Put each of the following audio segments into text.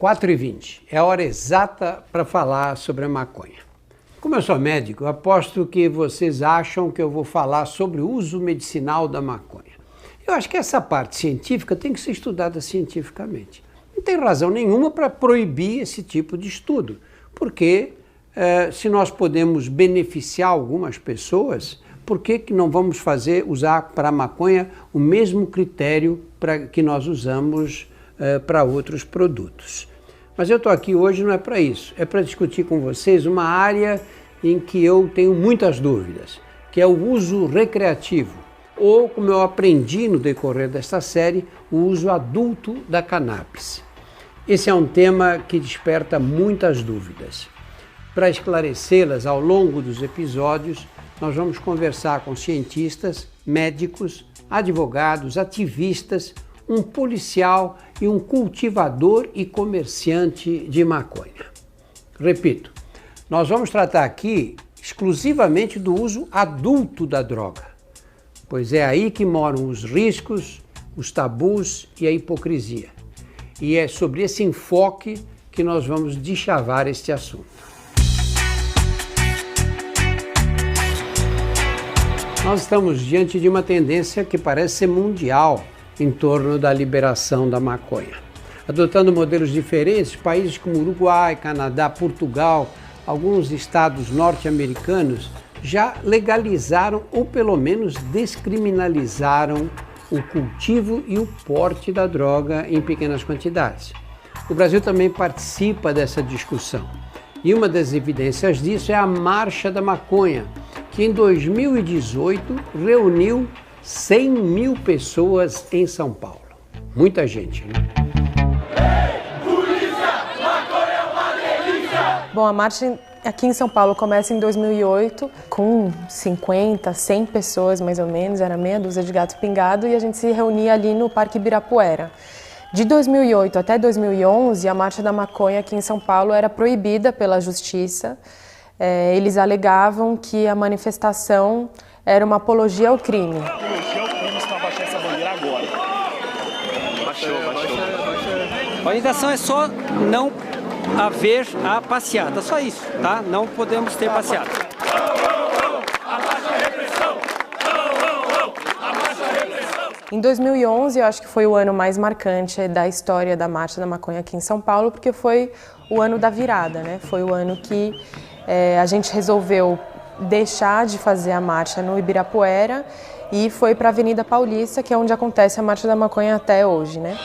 4h20, é a hora exata para falar sobre a maconha. Como eu sou médico, eu aposto que vocês acham que eu vou falar sobre o uso medicinal da maconha. Eu acho que essa parte científica tem que ser estudada cientificamente. Não tem razão nenhuma para proibir esse tipo de estudo, porque se nós podemos beneficiar algumas pessoas, por que não vamos usar para a maconha o mesmo critério que nós usamos para outros produtos? Mas eu estou aqui hoje não é para isso, é para discutir com vocês uma área em que eu tenho muitas dúvidas, que é o uso recreativo, ou como eu aprendi no decorrer desta série, o uso adulto da cannabis. Esse é um tema que desperta muitas dúvidas. Para esclarecê-las ao longo dos episódios, nós vamos conversar com cientistas, médicos, advogados, ativistas, um policial e um cultivador e comerciante de maconha. Repito, nós vamos tratar aqui exclusivamente do uso adulto da droga, pois é aí que moram os riscos, os tabus e a hipocrisia. E é sobre esse enfoque que nós vamos deschavar este assunto. Nós estamos diante de uma tendência que parece ser mundial em torno da liberação da maconha. Adotando modelos diferentes, países como Uruguai, Canadá, Portugal, alguns estados norte-americanos já legalizaram ou pelo menos descriminalizaram o cultivo e o porte da droga em pequenas quantidades. O Brasil também participa dessa discussão. E uma das evidências disso é a Marcha da Maconha, que em 2018 reuniu 100 mil pessoas em São Paulo. Muita gente, né? Bom, a marcha aqui em São Paulo começa em 2008 com 50, 100 pessoas mais ou menos, era meia dúzia de gato pingado, e a gente se reunia ali no Parque Ibirapuera. De 2008 até 2011, a Marcha da Maconha aqui em São Paulo era proibida pela Justiça. Eles alegavam que a manifestação era uma apologia ao crime. Apologia ao crime, se não abaixar essa bandeira agora. Baixou. A orientação é só não haver a passeata, só isso, tá? Não podemos ter passeata. Em 2011, eu acho que foi o ano mais marcante da história da Marcha da Maconha aqui em São Paulo, porque foi o ano da virada, né? Foi o ano que a gente resolveu deixar de fazer a marcha no Ibirapuera e foi para a Avenida Paulista, que é onde acontece a Marcha da Maconha até hoje, né?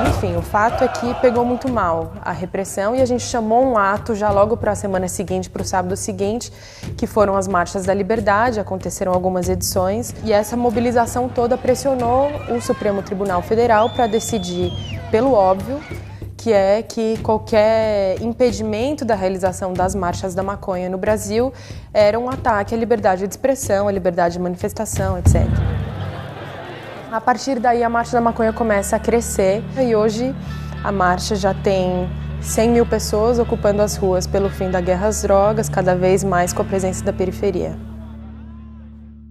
Enfim, o fato é que pegou muito mal a repressão e a gente chamou um ato já logo para a semana seguinte, para o sábado seguinte, que foram as Marchas da Liberdade, aconteceram algumas edições, e essa mobilização toda pressionou o Supremo Tribunal Federal para decidir pelo óbvio, que é que qualquer impedimento da realização das marchas da maconha no Brasil era um ataque à liberdade de expressão, à liberdade de manifestação, etc. A partir daí, a Marcha da Maconha começa a crescer e hoje a marcha já tem 100 mil pessoas ocupando as ruas pelo fim da guerra às drogas, cada vez mais com a presença da periferia.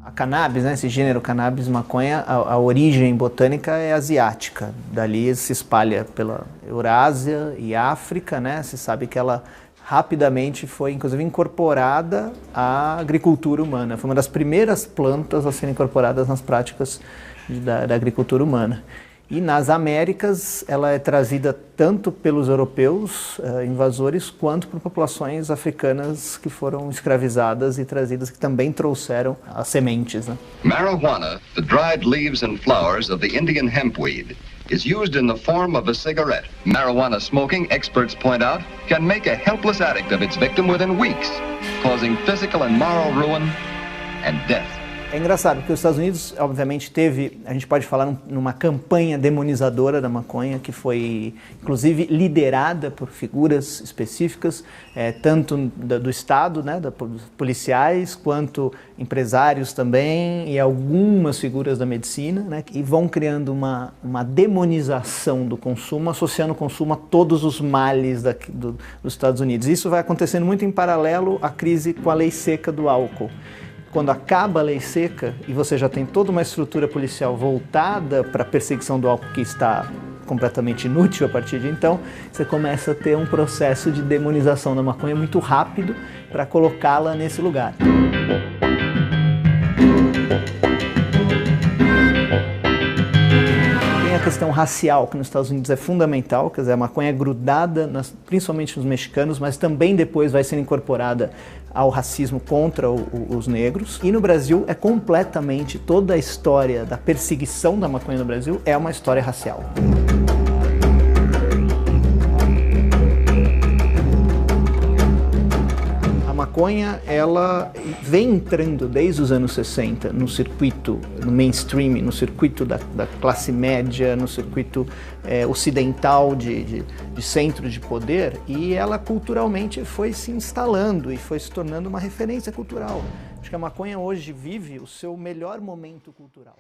A cannabis, né, esse gênero cannabis, maconha, a origem botânica é asiática. Dali se espalha pela Eurásia e África, né? Se sabe que ela rapidamente foi, inclusive, incorporada à agricultura humana. Foi uma das primeiras plantas a serem incorporadas nas práticas da agricultura humana. E nas Américas ela é trazida tanto pelos europeus invasores quanto por populações africanas que foram escravizadas e trazidas, que também trouxeram as sementes, né? Marijuana, the dried leaves and flowers of the Indian hempweed, is used in the form of a cigarette. Marijuana smoking, experts point out, can make a helpless addict of its victim within weeks, causing physical and moral ruin and death. É engraçado, porque os Estados Unidos, obviamente, a gente pode falar numa campanha demonizadora da maconha, que foi, inclusive, liderada por figuras específicas, tanto do Estado, né, dos policiais, quanto empresários também, e algumas figuras da medicina, né, e vão criando uma demonização do consumo, associando o consumo a todos os males dos Estados Unidos. Isso vai acontecendo muito em paralelo à crise com a lei seca do álcool. Quando acaba a lei seca e você já tem toda uma estrutura policial voltada para a perseguição do álcool que está completamente inútil a partir de então, você começa a ter um processo de demonização da maconha muito rápido para colocá-la nesse lugar. Tem a questão racial, que nos Estados Unidos é fundamental, quer dizer, a maconha é grudada, principalmente nos mexicanos, mas também depois vai ser incorporada ao racismo contra os negros. E no Brasil é completamente, toda a história da perseguição da maconha no Brasil é uma história racial. A maconha, ela vem entrando desde os anos 60 no circuito, no mainstream, no circuito da classe média, no circuito ocidental de centro de poder, e ela culturalmente foi se instalando e foi se tornando uma referência cultural. Acho que a maconha hoje vive o seu melhor momento cultural.